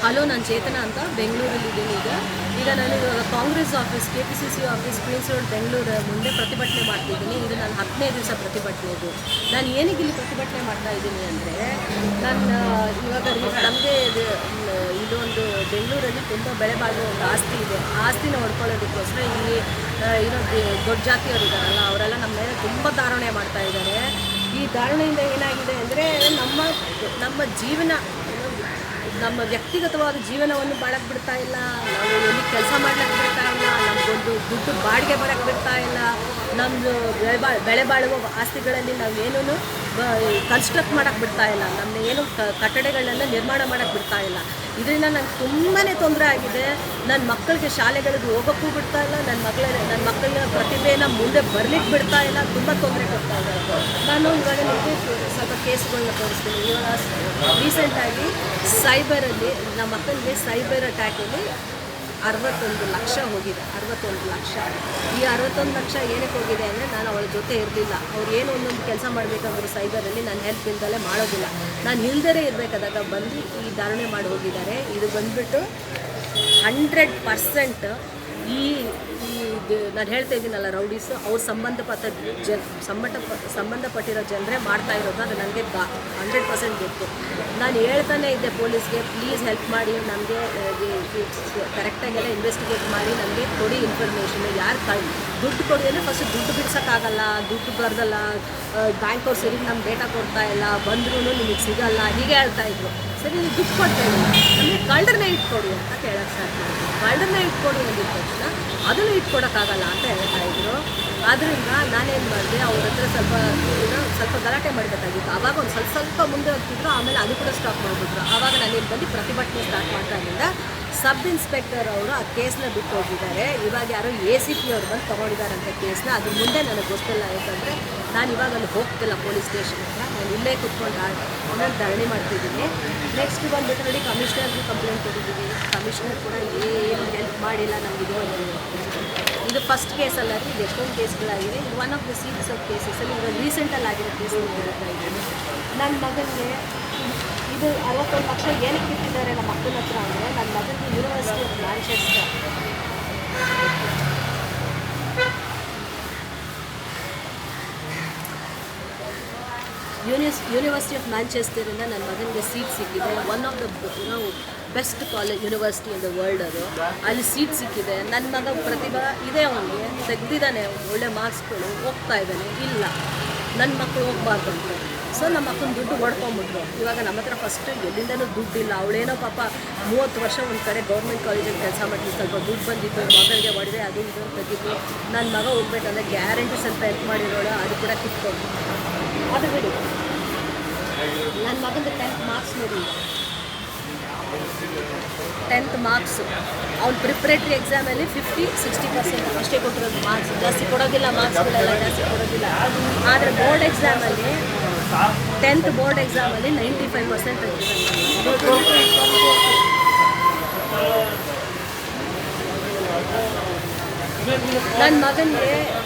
Hello, ನಾನು ಚೇತನ ಅಂತ ಬೆಂಗಳೂರಲ್ಲಿದ್ದೀನಿ. ಈಗ ನಾನು ಇವಾಗ Congress office KPCC office Queens Road Bengaluru ಮುಂದೆ ಪ್ರತಿಭಟನೆ ಮಾಡ್ತಿದ್ದೀನಿ. ಇದು ನಾನು 10ನೇ ದಿವಸ ಪ್ರತಿಭಟನೆ. ನಾನು ಏನಕ್ಕೆ ಇಲ್ಲಿ ಪ್ರತಿಭಟನೆ ಮಾಡ್ತಾ ಇದ್ದೀನಿ ಅಂದರೆ, ನಾನು ಇವಾಗ ನಮಗೆ ಇದೊಂದು ಬೆಂಗಳೂರಲ್ಲಿ ತುಂಬ ಬೆಳೆ ಬಾಳುವ ಒಂದು ಆಸ್ತಿ ಇದೆ. ಆ ಆಸ್ತಿನ ಹೊಡ್ಕೊಳ್ಳೋದಕ್ಕೋಸ್ಕರ ಇಲ್ಲಿ ದೊಡ್ಡ ಜಾತಿಯವರು ಇದ್ದಾರಲ್ಲ, ಅವರೆಲ್ಲ ನಮ್ಮ ಮೇಲೆ ತುಂಬ ಧಾರಣೆ ಮಾಡ್ತಾ ಇದ್ದಾರೆ. ಈ ಧಾರಣೆಯಿಂದ ಏನಾಗಿದೆ ಅಂದರೆ, ನಮ್ಮ ಜೀವನ, ನಮ್ಮ ವ್ಯಕ್ತಿಗತವಾದ ಜೀವನವನ್ನು ಬಾಳಕ್ಕೆ ಬಿಡ್ತಾ ಇಲ್ಲ, ನಾವು ಎಲ್ಲಿ ಕೆಲಸ ಮಾಡ್ಲಿಕ್ಕೆ ಬಿಡ್ತಾ ಇಲ್ಲ, ನಮಗೊಂದು ದುಡ್ಡು ಬಾಡಿಗೆ ಬರೋಕ್ಕೆ ಬಿಡ್ತಾ ಇಲ್ಲ, ನಮ್ಮದು ಬೆಳೆ ಬಾಳುವ ಆಸ್ತಿಗಳಲ್ಲಿ ನಾವು ಏನೂ ಕನ್ಸ್ಟ್ರಕ್ಟ್ ಮಾಡೋಕ್ಕೆ ಬಿಡ್ತಾ ಇಲ್ಲ, ನಮ್ಮ ಏನು ಕಟ್ಟಡಗಳನ್ನೆಲ್ಲ ನಿರ್ಮಾಣ ಮಾಡೋಕ್ಕೆ ಬಿಡ್ತಾ ಇಲ್ಲ. ಇದರಿಂದ ನಂಗೆ ತುಂಬಾ ತೊಂದರೆ ಆಗಿದೆ. ನನ್ನ ಮಕ್ಕಳಿಗೆ ಶಾಲೆಗಳಿಗೆ ಹೋಗೋಕ್ಕೂ ಬಿಡ್ತಾ ಇಲ್ಲ, ನನ್ನ ಮಕ್ಕಳ ಪ್ರತಿಭೆನ ಮುಂದೆ ಬರಲಿಕ್ಕೆ ಬಿಡ್ತಾ ಇಲ್ಲ, ತುಂಬ ತೊಂದರೆ ಕೊಡ್ತಾ ಇದ್ದಾರೆ. ನಾನು ಇವಾಗ ನಿಮಗೆ ಸ್ವಲ್ಪ ಕೇಸ್ಗಳನ್ನ ತೋರಿಸ್ತೀನಿ. ಇವಾಗ ರೀಸೆಂಟಾಗಿ ಸೈಬರಲ್ಲಿ ನಮ್ಮ ಮಕ್ಕಳಿಗೆ ಸೈಬರ್ ಅಟ್ಯಾಕಲ್ಲಿ 61 ಲಕ್ಷ ಹೋಗಿದೆ. 61 ಲಕ್ಷ. ಈ 61 ಲಕ್ಷ ಏನಕ್ಕೆ ಹೋಗಿದೆ ಅಂದರೆ, ನಾನು ಅವಳ ಜೊತೆ ಇರಲಿಲ್ಲ. ಅವ್ರು ಏನು ಒಂದೊಂದು ಕೆಲಸ ಮಾಡಬೇಕಂದ್ರೆ ಸೈಬರಲ್ಲಿ ನಾನು ಹೆಲ್ಪ್ ಇಲ್ದಲೇ ಮಾಡೋದಿಲ್ಲ. ನಾನು ಇಲ್ದೇ ಇರಬೇಕಾದಾಗ ಬಂದು ಈ ಧಾರಣೆ ಮಾಡಿ ಹೋಗಿದ್ದಾರೆ. ಇದು ಬಂದುಬಿಟ್ಟು 100% ನಾನು ಹೇಳ್ತಾ ಇದ್ದೀನಲ್ಲ, ರೌಡೀಸು ಅವ್ರು ಸಂಬಂಧಪಟ್ಟಿರೋ ಜನರೇ ಮಾಡ್ತಾ ಇರೋದು. ಅದು ನನಗೆ 100% ಗೊತ್ತು. ನಾನು ಹೇಳ್ತಾನೆ ಇದ್ದೆ ಪೊಲೀಸ್ಗೆ, ಪ್ಲೀಸ್ ಹೆಲ್ಪ್ ಮಾಡಿ, ನಮಗೆ ಕರೆಕ್ಟಾಗೆಲ್ಲ ಇನ್ವೆಸ್ಟಿಗೇಟ್ ಮಾಡಿ ನಮಗೆ ಕೊಡಿ ಇನ್ಫಾರ್ಮೇಷನ್. ಯಾರು ದುಡ್ಡು ಕೊಡಿ ಅಂದರೆ ಫಸ್ಟ್ ದುಡ್ಡು ಬಿಡ್ಸೋಕ್ಕಾಗಲ್ಲ, ದುಡ್ಡು ಬರ್ದಲ್ಲ, ಬ್ಯಾಂಕವ್ರು ಸರಿ ನಮ್ಗೆ ಡೇಟಾ ಕೊಡ್ತಾ ಇಲ್ಲ, ಬಂದ್ರೂ ನಿಮಗೆ ಸಿಗಲ್ಲ, ಹೀಗೆ ಹೇಳ್ತಾಯಿದ್ರು. ಸರಿ, ನೀವು ದುಡ್ಡು ಕೊಡ್ತಾ ಇಲ್ಲ, ನಮಗೆ ಕಳ್ಳರನ್ನೇ ಇಟ್ಕೊಡಿ ಅಂತ ಕೇಳೋಕ್ಕೆ ಸ್ಟಾರ್ಟ್ ಮಾಡಿದ್ರು. ಕಳ್ಳರನ್ನೇ ಇಟ್ಕೊಡಿ ಅಂದಿದ ತಕ್ಷಣ ಅದನ್ನು ಇಟ್ಕೊಡೋಕ್ಕಾಗಲ್ಲ ಅಂತ ಹೇಳ್ತಾಯಿದ್ರು. ಆದ್ದರಿಂದ ನಾನೇನು ಮಾಡಿದೆ, ಅವ್ರ ಹತ್ರ ಸ್ವಲ್ಪ ಗಲಾಟೆ ಮಾಡಬೇಕಾಗಿತ್ತು. ಆವಾಗ ಒಂದು ಸ್ವಲ್ಪ ಮುಂದೆ ಹೋಗ್ತಿದ್ರು, ಆಮೇಲೆ ಅದು ಕೂಡ ಸ್ಟಾಪ್ ಮಾಡಿಬಿಟ್ರು. ಆವಾಗ ನಾನು ಇಲ್ಲಿ ಬಂದು ಪ್ರತಿಭಟನೆ ಸ್ಟಾರ್ಟ್ ಮಾಡ್ತಾಗಿಂದ ಸಬ್ ಇನ್ಸ್ಪೆಕ್ಟರ್ ಅವರು ಆ ಕೇಸ್ನ ಬಿಟ್ಟು ಹೋಗಿದ್ದಾರೆ. ಇವಾಗ ಯಾರೋ ACP ಅವ್ರು ಬಂದು ತೊಗೊಂಡಿದ್ದಾರಂಥ ಕೇಸ್ನ. ಅದ್ರ ಮುಂದೆ ನನಗೆ ಗೊತ್ತಿಲ್ಲ, ಯಾಕಂದರೆ ನಾನು ಇವಾಗ ಅಲ್ಲಿ ಹೋಗ್ತಿಲ್ಲ ಪೊಲೀಸ್ ಸ್ಟೇಷನ್ ಹತ್ರ. ನಾನು ಇಲ್ಲೇ ಕುತ್ಕೊಂಡು ನಾನು ಧರಣಿ ಮಾಡ್ತಿದ್ದೀನಿ. ನೆಕ್ಸ್ಟ್ ಬಂದುಬಿಟ್ಟು ನೋಡಿ, ಕಮಿಷನರ್ಗೆ ಕಂಪ್ಲೇಂಟ್ ಕೊಟ್ಟಿದ್ದೀವಿ. ಕಮಿಷನರ್ ಕೂಡ ಏನು ಹೆಲ್ಪ್ ಮಾಡಿಲ್ಲ ನಮಗಿದು. ಇದು ಫಸ್ಟ್ ಕೇಸಲ್ಲ, ಇದು ಎಷ್ಟೊಂದು ಕೇಸ್ಗಳಾಗಿದೆ. ಇದು one of the series of ಕೇಸಸಲ್ಲಿ ಇವಾಗ ರೀಸೆಂಟಲ್ಲಿ ಆಗಿರೋ ಕೇಸ್ ಹೇಳ್ತಾ ಇದ್ದೀನಿ. ನನ್ನ ಮಗನಿಗೆ ಇದು 61 ಲಕ್ಷ ಏನಕ್ಕೆ ಇಟ್ಟಿದ್ದಾರೆ ನಮ್ಮ ಮಕ್ಕಳ ಹತ್ರ ಅಂದರೆ, ನನ್ನ ಮಗನಿಗೆ university of Manchester university of ಮ್ಯಾಂಚೆಸ್ಟರಿಂದ ನನ್ನ ಮಗನಿಗೆ ಸೀಟ್ ಸಿಕ್ಕಿದೆ. One of the best university in the world. ಅದು ಅಲ್ಲಿ ಸೀಟ್ ಸಿಕ್ಕಿದೆ. ನನ್ನ ಮಗ ಪ್ರತಿಭಾ ಇದೆ, ಅವನಿಗೆ ತೆಗೆದಿದ್ದಾನೆ, ಒಳ್ಳೆ ಮಾರ್ಕ್ಸ್ಗಳು, ಹೋಗ್ತಾ ಇದ್ದಾನೆ. ಇಲ್ಲ, ನನ್ನ ಮಕ್ಕಳು ಹೋಗ್ಬಾರ್ದು ಅಂತ. ಸೊ ನಮ್ಮ ಮಕ್ಕನ ದುಡ್ಡು ಹೊಡ್ಕೊಂಬಿಟ್ರು. ಇವಾಗ ನಮ್ಮ ಹತ್ರ ಫಸ್ಟ್ ಎಲ್ಲಿಂದನೂ ದುಡ್ಡಿಲ್ಲ. ಅವಳೇನೋ ಪಾಪ 30 ವರ್ಷ ಒಂದು ಕಡೆ ಗೌರ್ಮೆಂಟ್ ಕಾಲೇಜಲ್ಲಿ ಕೆಲಸ ಮಾಡ್ತಿದ್ದು, ಸ್ವಲ್ಪ ದುಡ್ಡು ಬಂದಿತ್ತು, ಮಗಳಿಗೆ ಹೊಡೆದೆ, ಅದು ಇದು ತೆಗಿತು. ನನ್ನ ಮಗ ಹೋಗ್ಬೇಕಂದ್ರೆ ಗ್ಯಾರಂಟಿ ಸ್ವಲ್ಪ ಹೆಲ್ಪ್ ಮಾಡಿರೋಳು, ಅದು ಕೂಡ ಕಿತ್ಕೊಂಡು. ಅದು ಬಿಡಿ, ನನ್ನ ಮಗಂದು 10th ಮಾರ್ಕ್ಸ್ ನೋಡಿ. 10th ಮಾರ್ಕ್ಸು ಅವ್ನು ಪ್ರಿಪ್ರೇಟ್ರಿ ಎಕ್ಸಾಮಲ್ಲಿ 50-60% ಅಷ್ಟೇ ಕೊಟ್ಟಿರೋದು ಮಾರ್ಕ್ಸ್. ಜಾಸ್ತಿ ಕೊಡೋದಿಲ್ಲ, ಮಾರ್ಕ್ಸ್ಗಳೆಲ್ಲ ಜಾಸ್ತಿ ಕೊಡೋದಿಲ್ಲ. ಆದರೆ ಬೋರ್ಡ್ ಎಕ್ಸಾಮಲ್ಲಿ 10th ಬೋರ್ಡ್ ಎಕ್ಸಾಮಲ್ಲಿ 95% ನನ್ನ ಮಗನಿಗೆ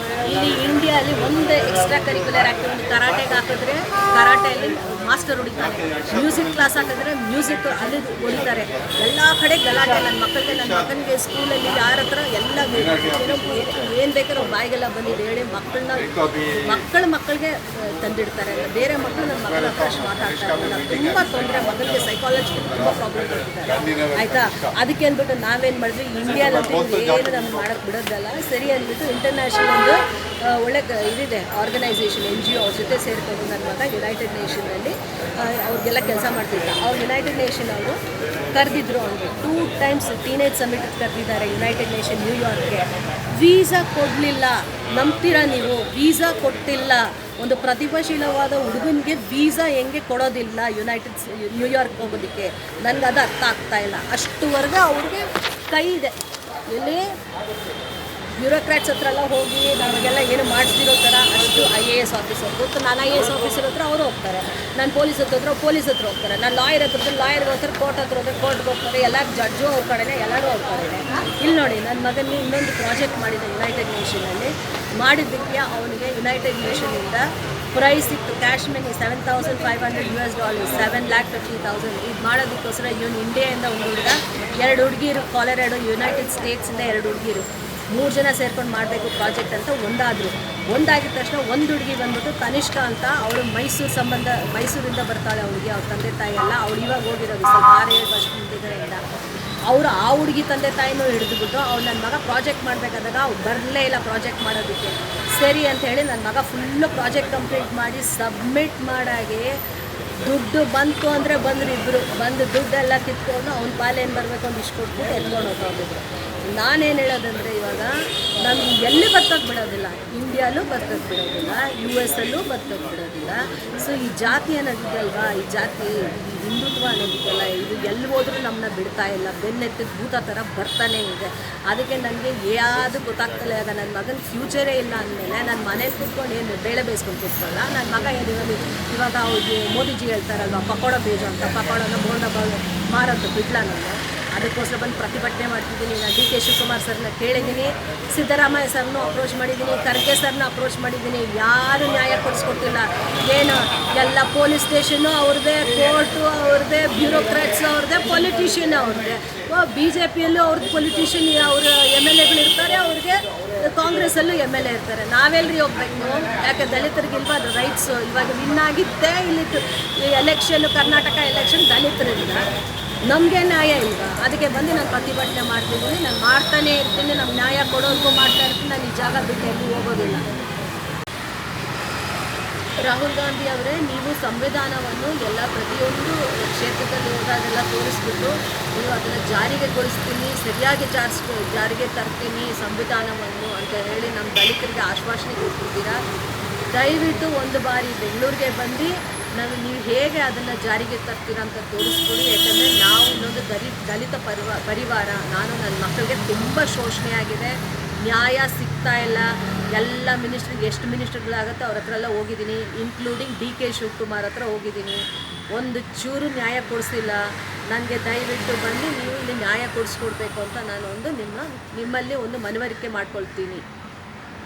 ಇಲ್ಲಿ ಇಂಡಿಯಾದಲ್ಲಿ ಒಂದು ಎಕ್ಸ್ಟ್ರಾ ಕರಿಕ್ಯುಲರ್ ಆ್ಯಕ್ಟಿವಿಟಿ ಕರಾಟೆಗೆ ಹಾಕಿದ್ರೆ ಕರಾಟೆಯಲ್ಲಿ ಮಾಸ್ಟರ್ ಹೊಡಿತಾರೆ, ಮ್ಯೂಸಿಕ್ ಕ್ಲಾಸ್ ಹಾಕಿದ್ರೆ ಮ್ಯೂಸಿಕ್ ಅಲ್ಲಿ ಹೊಡಿತಾರೆ. ಎಲ್ಲ ಕಡೆ ಗಲಾಟೆ. ನನ್ನ ಮಗನಿಗೆ ಸ್ಕೂಲಲ್ಲಿ ಯಾರ ಹತ್ರ ಎಲ್ಲ ಏನು ಬೇಕಾದ್ರೂ ಬಾಯಿಗೆಲ್ಲ ಬಂದಿದೆ ಹೇಳಿ ಮಕ್ಕಳಿಗೆ ತಂದಿಡ್ತಾರೆ. ಬೇರೆ ಮಕ್ಕಳು ನನ್ನ ಮಕ್ಕಳ ಹತ್ರ ಅಷ್ಟು ಮಾತಾಡ್ತಾ ಇರಲಿಲ್ಲ. ತುಂಬ ತೊಂದರೆ, ಮಗನಿಗೆ ಸೈಕಾಲಜಿಕಲ್ ತುಂಬ ಪ್ರಾಬ್ಲಮ್ ಕೊಡ್ತಿದ್ದಾರೆ. ಆಯಿತಾ, ಅದಕ್ಕೆ ಅಂದ್ಬಿಟ್ಟು ನಾವೇನು ಮಾಡಿದ್ವಿ, ಇಂಡಿಯಾದಲ್ಲಿ ಏನು ನಮ್ಗೆ ಮಾಡೋಕ್ಕೆ ಬಿಡೋದಲ್ಲ, ಸರಿ ಅಂದ್ಬಿಟ್ಟು ಇಂಟರ್ನ್ಯಾಷನಲ್ ಒಂದು ಒಳ್ಳೆ ಇದಿದೆ ಆರ್ಗನೈಸೇಷನ್, NGO, ಅವ್ರ ಜೊತೆ ಸೇರಿಕೊಂಡು ನನ್ನ ಮಗ ಯುನೈಟೆಡ್ ನೇಷನಲ್ಲಿ ಅವ್ರಿಗೆಲ್ಲ ಕೆಲಸ ಮಾಡ್ತಿದ್ದ. ಅವ್ರು ಯುನೈಟೆಡ್ ನೇಷನ್ ಅವರು ಕರೆದಿದ್ರು. ಅವ್ರಿಗೆ 2 times ಟೀನೇಜ್ ಸಮಿಟ್ ಕರೆದಿದ್ದಾರೆ ನ್ಯೂಯಾರ್ಕ್ಗೆ. ವೀಸಾ ಕೊಡಲಿಲ್ಲ. ನಂಬ್ತೀರಾ ನೀವು? ವೀಸಾ ಕೊಟ್ಟಿಲ್ಲ. ಒಂದು ಪ್ರತಿಭಾಶೀಲವಾದ ಹುಡುಗನಿಗೆ ವೀಸಾ ಹೆಂಗೆ ಕೊಡೋದಿಲ್ಲ ನ್ಯೂಯಾರ್ಕ್ ಹೋಗೋದಕ್ಕೆ? ನನಗೆ ಅದು ಅರ್ಥ ಆಗ್ತಾ ಇಲ್ಲ. ಅಷ್ಟುವರೆಗೆ ಅವ್ರಿಗೆ ಕೈ ಇದೆ. ಎಲ್ಲಿ ಬ್ಯೂರೋಕ್ರಾಟ್ಸ್ ಹತ್ರ ಎಲ್ಲ ಹೋಗಿ ನಮಗೆಲ್ಲ ಏನು ಮಾಡಿಸ್ತಿರೋ ಥರ ಅಷ್ಟು IAS ಆಫೀಸರ್ ಗೊತ್ತು. ನಾನು IAS ಆಫೀಸರ್ ಹತ್ರ ಅವರು ಹೋಗ್ತಾರೆ, ನಾನು ಪೊಲೀಸ್ ಹತ್ರ ಹೋಗ್ತಾರೆ, ನಾನು ಲಾಯರ್ ಹತ್ರ ಲಾಯರ್ಗೆ ಹೋಗ್ತಾರೆ, ಕೋರ್ಟ್ ಹತ್ರ ಹೋದ್ರೆ ಕೋರ್ಟ್ಗೆ ಹೋಗ್ತಾರೆ. ಎಲ್ಲರೂ ಜಡ್ಜು ಅವ್ರ ಕಡೆನೇ, ಎಲ್ಲರೂ ಅವ್ರ ಕಡೆನೇ. ಇಲ್ಲಿ ನೋಡಿ, ನನ್ನ ಮಗನಿಗೆ ಇನ್ನೊಂದು ಪ್ರಾಜೆಕ್ಟ್ ಮಾಡಿದೆ ಯುನೈಟೆಡ್ ನೇಷನಲ್ಲಿ. ಮಾಡಿದ್ದಕ್ಕೆ ಅವನಿಗೆ ಯುನೈಟೆಡ್ ನೇಷನಿಂದ ಪ್ರೈಸ್ ಇತ್ತು ಕ್ಯಾಶ್ ಮನಿ $7,500 $7,50,000 ಇದು ಮಾಡೋದಕ್ಕೋಸ್ಕರ ಇವನು ಇಂಡಿಯಾದಿಂದ ಒಂದು ಹುಡುಗ 2 ಹುಡುಗಿರು ಕೊಲೊರಾಡೋ ಯುನೈಟೆಡ್ ಸ್ಟೇಟ್ಸಿಂದ 2 ಹುಡುಗಿರು 3 ಜನ ಸೇರ್ಕೊಂಡು ಮಾಡಬೇಕು ಪ್ರಾಜೆಕ್ಟ್ ಅಂತ ಒಂದಾಗಿದ ತಕ್ಷಣ ಒಂದು ಹುಡುಗಿ ಬಂದ್ಬಿಟ್ಟು ತನಿಷ್ಕಾ ಅಂತ ಅವಳು ಮೈಸೂರಿಂದ ಬರ್ತಾಳೆ. ಅವಳಿಗೆ ಅವ್ರ ತಂದೆ ತಾಯಿ ಎಲ್ಲ ಅವಳು ಇವಾಗ ಹೋಗಿರೋದು ಸ್ವಲ್ಪ 6-7 ವರ್ಷ ಮುಂದಿದ್ದರಿಂದ ಅವರು ಆ ಹುಡುಗಿ ತಂದೆ ತಾಯಿನೂ ಹಿಡಿದುಬಿಟ್ಟು ಅವ್ಳು ನನ್ನ ಮಗ ಪ್ರಾಜೆಕ್ಟ್ ಮಾಡಬೇಕಾದಾಗ ಅವ್ರು ಬರಲೇ ಇಲ್ಲ ಪ್ರಾಜೆಕ್ಟ್ ಮಾಡೋದಕ್ಕೆ. ಸರಿ ಅಂತ ಹೇಳಿ ನನ್ನ ಮಗ ಫುಲ್ಲು ಪ್ರಾಜೆಕ್ಟ್ ಕಂಪ್ಲೀಟ್ ಮಾಡಿ ಸಬ್ಮಿಟ್ ಮಾಡಾಗಿ ದುಡ್ಡು ಬಂತು ಅಂದರೆ ಬಂದರು ಇಬ್ಬರು ಬಂದು ದುಡ್ಡೆಲ್ಲ ಕಿತ್ಕೊಂಡು ಅವ್ನ ಪಾಲೇನು ಬರಬೇಕು ಅಂತ ಇಷ್ಟು ಕೊಟ್ಬಿಟ್ಟು ಎತ್ಕೊಂಡು ಹೋಗಿದ್ರು. ನಾನೇನು ಹೇಳೋದಂದರೆ ಇವಾಗ ನಮ್ಗೆ ಎಲ್ಲಿ ಬರ್ತಕ್ಕೆ ಬಿಡೋದಿಲ್ಲ, ಇಂಡಿಯಾಲೂ ಬರ್ತಕ್ಕೆ ಬಿಡೋದಿಲ್ಲ, US ಅಲ್ಲೂ ಬರ್ತಕ್ಕೆ ಬಿಡೋದಿಲ್ಲ. ಸೊ ಈ ಜಾತಿ ಅನ್ನೋದಿದೆಯಲ್ವಾ, ಈ ಜಾತಿ ಹಿಂದುತ್ವ ಅನ್ನೋದಿದೆಯಲ್ಲ, ಇದು ಎಲ್ಲಿ ಹೋದ್ರೂ ನಮ್ಮನ್ನ ಬಿಡ್ತಾ ಇಲ್ಲ, ಬೆನ್ನೆತ್ತಿದ ಭೂತ ಥರ ಬರ್ತಾನೆ ಇದೆ. ಅದಕ್ಕೆ ನನಗೆ ಯಾವುದು ಗೊತ್ತಾಗ್ತಲೇ ಆಗ ನನ್ನ ಮಗನ ಫ್ಯೂಚರೇ ಇಲ್ಲ ಅಂದಮೇಲೆ ನನ್ನ ಮನೇಲಿ ಕೂತ್ಕೊಂಡು ಏನು ಬೇಳೆ ಬೇಯಿಸ್ಕೊಂಡು ಕೂತ್ಕೊಳ್ಳಲ್ಲ. ನನ್ನ ಮಗ ಏನು ಇವಾಗ ಅವ್ರಿಗೆ ಮೋದಿಜಿ ಹೇಳ್ತಾರಲ್ವ ಪಕೋಡ ಬೇಜು ಅಂತ, ಪಕೋಡನ ಬೋಂಡ ಮಾರೋದು ಬಿಡ್ಲ ನಾನು. ಅದಕ್ಕೋಸ್ಕರ ಬಂದು ಪ್ರತಿಭಟನೆ ಮಾಡ್ತಿದ್ದೀನಿ. ನಾನು DK ಶಿವಕುಮಾರ್ ಸರ್ನ ಕೇಳಿದ್ದೀನಿ, ಸಿದ್ದರಾಮಯ್ಯ ಸರ್ನೂ ಅಪ್ರೋಚ್ ಮಾಡಿದ್ದೀನಿ, ಖರ್ಗೆ ಸರ್ನ ಅಪ್ರೋಚ್ ಮಾಡಿದ್ದೀನಿ. ಯಾರು ನ್ಯಾಯ ಕೊಡಿಸ್ಕೊಡ್ತಿಲ್ಲ. ಏನು ಎಲ್ಲ ಪೊಲೀಸ್ ಸ್ಟೇಷನ್ನು ಅವ್ರದ್ದೇ, ಕೋರ್ಟು ಅವ್ರದ್ದೇ, ಬ್ಯೂರೋಕ್ರಾಟ್ಸ್ ಅವ್ರದ್ದೇ, ಪೊಲಿಟಿಷಿಯನ್ ಅವ್ರದ್ದೇ. BJPಯಲ್ಲೂ ಅವ್ರದ್ದು ಪೊಲಿಟಿಷಿಯನ್ ಅವರು MLAಗಳು ಇರ್ತಾರೆ, ಅವ್ರಿಗೆ ಕಾಂಗ್ರೆಸ್ಸಲ್ಲೂ MLA ಇರ್ತಾರೆ. ನಾವೆಲ್ಲರಿ ಹೋಗ್ಬೇಕು? ಯಾಕೆ ದಲಿತರಿಗಿಲ್ವಾ ಅದು ರೈಟ್ಸು? ಇವಾಗ ವಿನ್ ಆಗಿದ್ದೇ ಇಲ್ಲಿ ಎಲೆಕ್ಷನ್, ಕರ್ನಾಟಕ ಎಲೆಕ್ಷನ್ ದಲಿತರಿಂದ. ನಮಗೆ ನ್ಯಾಯ ಇಲ್ವಾ? ಅದಕ್ಕೆ ಬಂದು ನಾನು ಪ್ರತಿಭಟನೆ ಮಾಡ್ತಿದ್ದೀನಿ. ನಾನು ಮಾಡ್ತಾನೇ ಇರ್ತೀನಿ, ನಮ್ಗೆ ನ್ಯಾಯ ಕೊಡೋರ್ಗೂ ಮಾಡ್ತಾ ಇರ್ತೀನಿ. ನಾನು ಈ ಜಾಗ ಬಿಟ್ಟು ಎಲ್ಲೂ ಹೋಗೋದಿಲ್ಲ. ರಾಹುಲ್ ಗಾಂಧಿ ಅವರೇ, ನೀವು ಸಂವಿಧಾನವನ್ನು ಎಲ್ಲ ಪ್ರತಿಯೊಂದು ಕ್ಷೇತ್ರದಲ್ಲಿ ಹೋದಾಗೆಲ್ಲ ತೋರಿಸ್ಬಿಟ್ಟು ನೀವು ಅದನ್ನು ಜಾರಿಗೆಗೊಳಿಸ್ತೀನಿ, ಸರಿಯಾಗಿ ಜಾರಿಗೆ ತರ್ತೀನಿ ಸಂವಿಧಾನವನ್ನು ಅಂತ ಹೇಳಿ ನಮ್ಮ ದಲಿತರಿಗೆ ಆಶ್ವಾಸನೆ ಕೊಟ್ಟಿದ್ದೀರಾ. ದಯವಿಟ್ಟು ಒಂದು ಬಾರಿ ಬೆಂಗಳೂರಿಗೆ ಬಂದು ನೀವು ಹೇಗೆ ಅದನ್ನು ಜಾರಿಗೆ ತರ್ತೀರ ಅಂತ ತೋರಿಸ್ಕೊಡಿ. ಯಾಕಂದರೆ ನಾವು ಇನ್ನೊಂದು ದಲಿತ ಪರಿವಾರ, ನಾನು ನನ್ನ ಮಕ್ಕಳಿಗೆ ತುಂಬ ಶೋಷಣೆಯಾಗಿದೆ, ನ್ಯಾಯ ಸಿಗ್ತಾ ಇಲ್ಲ. ಎಲ್ಲ ಎಷ್ಟು ಮಿನಿಸ್ಟರ್ಗಳಾಗುತ್ತೋ ಅವ್ರ ಹತ್ರ ಎಲ್ಲ ಹೋಗಿದ್ದೀನಿ, ಇನ್ಕ್ಲೂಡಿಂಗ್ DK ಶಿವಕುಮಾರ್ ಹತ್ರ ಹೋಗಿದ್ದೀನಿ. ಒಂದು ಚೂರು ನ್ಯಾಯ ಕೊಡಿಸಿಲ್ಲ. ನನಗೆ ದಯವಿಟ್ಟು ಬಂದು ನೀವು ಇಲ್ಲಿ ನ್ಯಾಯ ಕೊಡಿಸ್ಕೊಡ್ಬೇಕು ಅಂತ ನಾನು ನಿಮ್ಮಲ್ಲಿ ಒಂದು ಮನವರಿಕೆ ಮಾಡ್ಕೊಳ್ತೀನಿ.